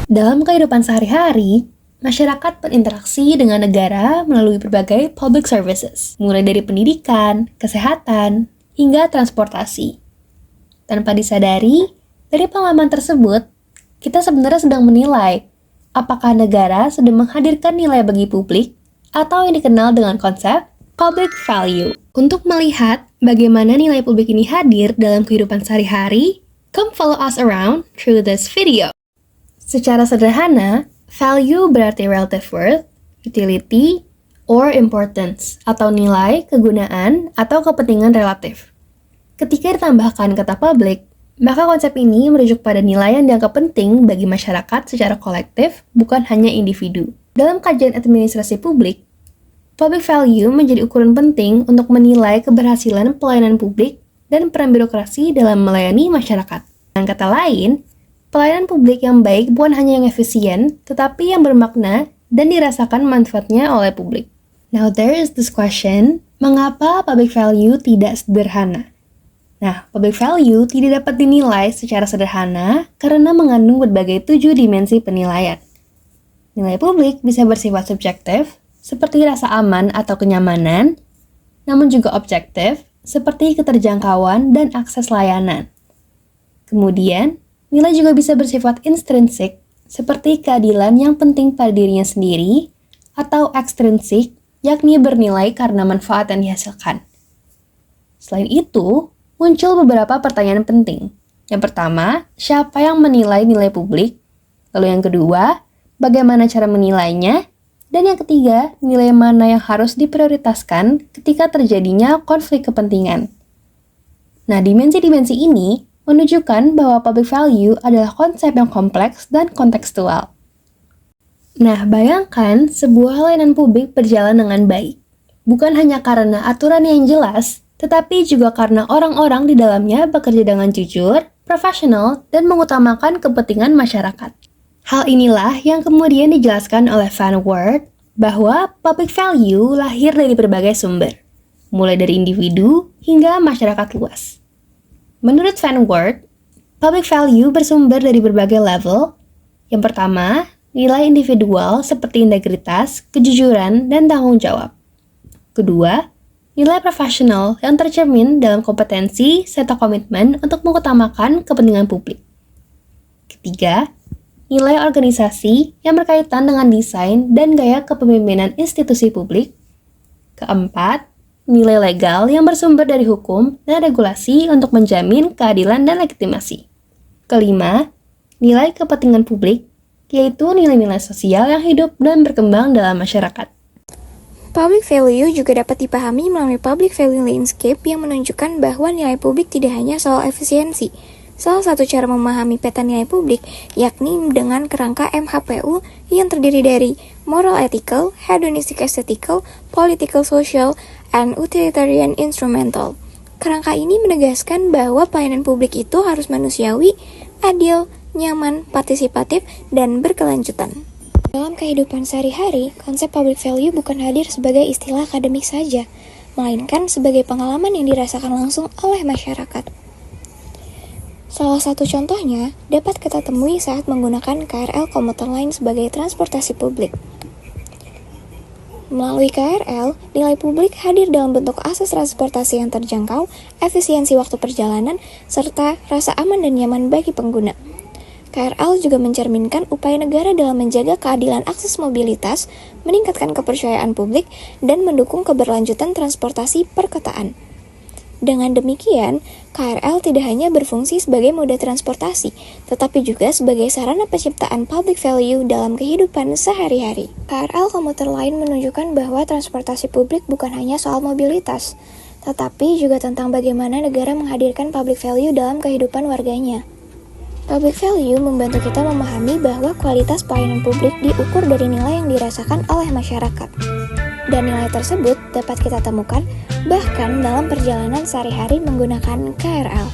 Dalam kehidupan sehari-hari, masyarakat berinteraksi dengan negara melalui berbagai public services, mulai dari pendidikan, kesehatan, hingga transportasi. Tanpa disadari, dari pengalaman tersebut, kita sebenarnya sedang menilai apakah negara sedang menghadirkan nilai bagi publik atau yang dikenal dengan konsep public value. Untuk melihat bagaimana nilai publik ini hadir dalam kehidupan sehari-hari, come follow us around through this video. Secara sederhana, value berarti relative worth, utility, or importance, atau nilai, kegunaan, atau kepentingan relatif. Ketika ditambahkan kata public, maka konsep ini merujuk pada nilai yang dianggap penting bagi masyarakat secara kolektif, bukan hanya individu. Dalam kajian administrasi publik, public value menjadi ukuran penting untuk menilai keberhasilan pelayanan publik dan peran birokrasi dalam melayani masyarakat. Dengan kata lain, pelayanan publik yang baik bukan hanya yang efisien, tetapi yang bermakna dan dirasakan manfaatnya oleh publik. Now there is this question, mengapa public value tidak sederhana? Nah, public value tidak dapat dinilai secara sederhana karena mengandung berbagai 7 dimensi penilaian. Nilai publik bisa bersifat subjektif, seperti rasa aman atau kenyamanan, namun juga objektif, seperti keterjangkauan dan akses layanan. Kemudian, nilai juga bisa bersifat intrinsik, seperti keadilan yang penting pada dirinya sendiri, atau ekstrinsik, yakni bernilai karena manfaat yang dihasilkan. Selain itu, muncul beberapa pertanyaan penting. Yang pertama, siapa yang menilai nilai publik? Lalu yang kedua, bagaimana cara menilainya? Dan yang ketiga, nilai mana yang harus diprioritaskan ketika terjadinya konflik kepentingan? Nah, dimensi-dimensi ini menunjukkan bahwa public value adalah konsep yang kompleks dan kontekstual. Nah, bayangkan sebuah layanan publik berjalan dengan baik. Bukan hanya karena aturan yang jelas, tetapi juga karena orang-orang di dalamnya bekerja dengan jujur, profesional, dan mengutamakan kepentingan masyarakat. Hal inilah yang kemudian dijelaskan oleh Van Wert bahwa public value lahir dari berbagai sumber, mulai dari individu hingga masyarakat luas. Menurut Van Wert, public value bersumber dari berbagai level. Yang pertama, nilai individual seperti integritas, kejujuran, dan tanggung jawab. Kedua, nilai profesional yang tercermin dalam kompetensi serta komitmen untuk mengutamakan kepentingan publik. Ketiga, nilai organisasi yang berkaitan dengan desain dan gaya kepemimpinan institusi publik. Keempat, nilai legal yang bersumber dari hukum dan regulasi untuk menjamin keadilan dan legitimasi. Kelima, nilai kepentingan publik, yaitu nilai-nilai sosial yang hidup dan berkembang dalam masyarakat. Public value juga dapat dipahami melalui public value landscape yang menunjukkan bahwa nilai publik tidak hanya soal efisiensi. Salah satu cara memahami peta nilai publik yakni dengan kerangka MHPU yang terdiri dari moral ethical, hedonistic aesthetical, political social, and utilitarian instrumental. Kerangka ini menegaskan bahwa pelayanan publik itu harus manusiawi, adil, nyaman, partisipatif, dan berkelanjutan. Dalam kehidupan sehari-hari, konsep public value bukan hadir sebagai istilah akademik saja, melainkan sebagai pengalaman yang dirasakan langsung oleh masyarakat. Salah satu contohnya dapat kita temui saat menggunakan KRL komuter lain sebagai transportasi publik. Melalui KRL, nilai publik hadir dalam bentuk akses transportasi yang terjangkau, efisiensi waktu perjalanan, serta rasa aman dan nyaman bagi pengguna. KRL juga mencerminkan upaya negara dalam menjaga keadilan akses mobilitas, meningkatkan kepercayaan publik, dan mendukung keberlanjutan transportasi perkotaan. Dengan demikian, KRL tidak hanya berfungsi sebagai moda transportasi, tetapi juga sebagai sarana penciptaan public value dalam kehidupan sehari-hari. KRL komuter lain menunjukkan bahwa transportasi publik bukan hanya soal mobilitas, tetapi juga tentang bagaimana negara menghadirkan public value dalam kehidupan warganya. Public value membantu kita memahami bahwa kualitas pelayanan publik diukur dari nilai yang dirasakan oleh masyarakat. Dan nilai tersebut dapat kita temukan bahkan dalam perjalanan sehari-hari menggunakan KRL.